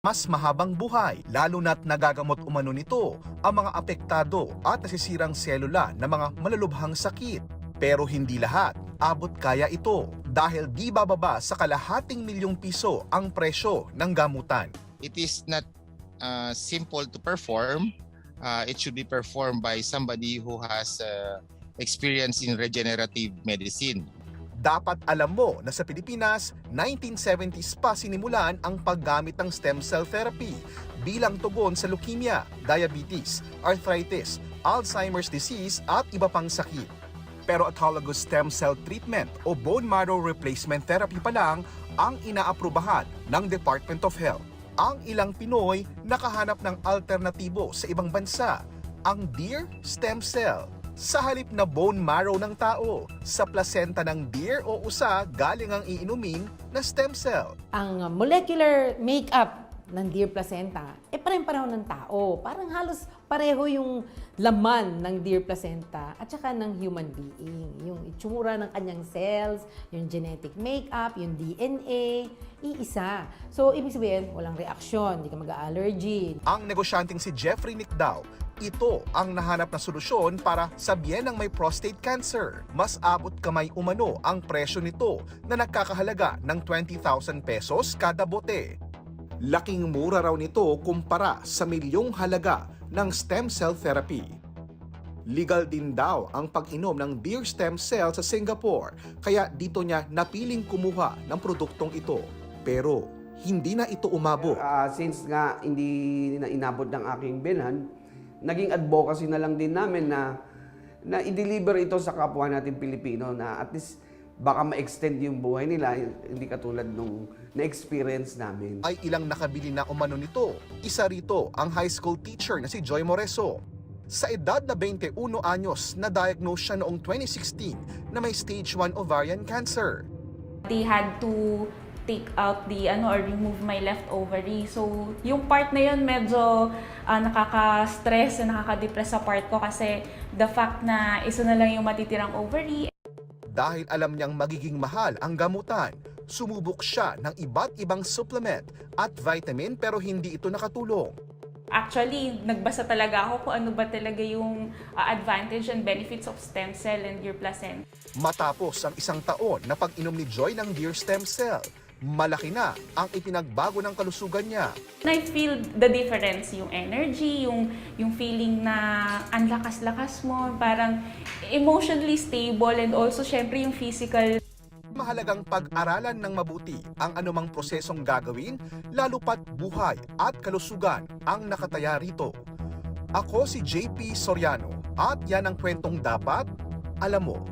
mas mahabang buhay, lalo na't nagagamot umano nito ang mga apektado at nasisirang selula ng mga malulubhang sakit. Pero hindi lahat abot kaya ito dahil di bababa sa kalahating milyong piso ang presyo ng gamutan. It is not simple to perform. It should be performed by somebody who has experience in regenerative medicine. Dapat alam mo na sa Pilipinas, 1970s pa sinimulan ang paggamit ng stem cell therapy bilang tugon sa leukemia, diabetes, arthritis, Alzheimer's disease at iba pang sakit. Pero autologous stem cell treatment o bone marrow replacement therapy pa lang ang inaaprubahan ng Department of Health. Ang ilang Pinoy nakahanap ng alternatibo sa ibang bansa, ang deer stem cell. Sa halip na bone marrow ng tao, sa placenta ng deer o usa galing ang iinumin na stem cell. Ang molecular makeup ng deer placenta, pareho ng tao. Parang halos pareho yung laman ng deer placenta at saka ng human being. Yung itsura ng kanyang cells, yung genetic makeup, yung DNA, iisa. So, ibig sabihin, walang reaksyon, hindi ka mag-allergy. Ang negosyanteng si Jeffrey Nick daw, ito ang nahanap na solusyon para sa biyenang may prostate cancer. Mas abot kamay umano ang presyo nito na nagkakahalaga ng 20,000 pesos kada bote. Laking mura raw nito kumpara sa milyong halaga ng stem cell therapy. Legal din daw ang pag-inom ng deer stem cell sa Singapore, kaya dito niya napiling kumuha ng produktong ito. Pero hindi na ito umabot. Since nga hindi na inabot ng aking bilhan, naging advocacy na lang din namin na i-deliver ito sa kapwa natin Pilipino na at least baka ma-extend yung buhay nila, hindi katulad nung na-experience namin. Ay ilang nakabili na umano nito. Isa rito ang high school teacher na si Joy Moreso. Sa edad na 21 anyos, na-diagnose siya noong 2016 na may stage 1 ovarian cancer. They had to take out or remove my left ovary. So, yung part na yun medyo nakaka-stress, nakaka-depress sa part ko kasi the fact na isa na lang yung matitirang ovary. Dahil alam niyang magiging mahal ang gamutan, sumubok siya ng iba't ibang supplement at vitamin pero hindi ito nakatulong. Actually, nagbasa talaga ako kung ano ba talaga yung advantage and benefits of stem cell and deer placenta. Matapos ang isang taon na pag-inom ni Joy ng deer stem cell, malaki na ang ipinagbago ng kalusugan niya. I feel the difference, yung energy, yung feeling na ang lakas-lakas mo, parang emotionally stable and also syempre yung physical. Mahalagang pag-aralan ng mabuti ang anumang prosesong gagawin, lalo pat buhay at kalusugan ang nakataya rito. Ako si JP Soriano at yan ang kwentong dapat alam mo.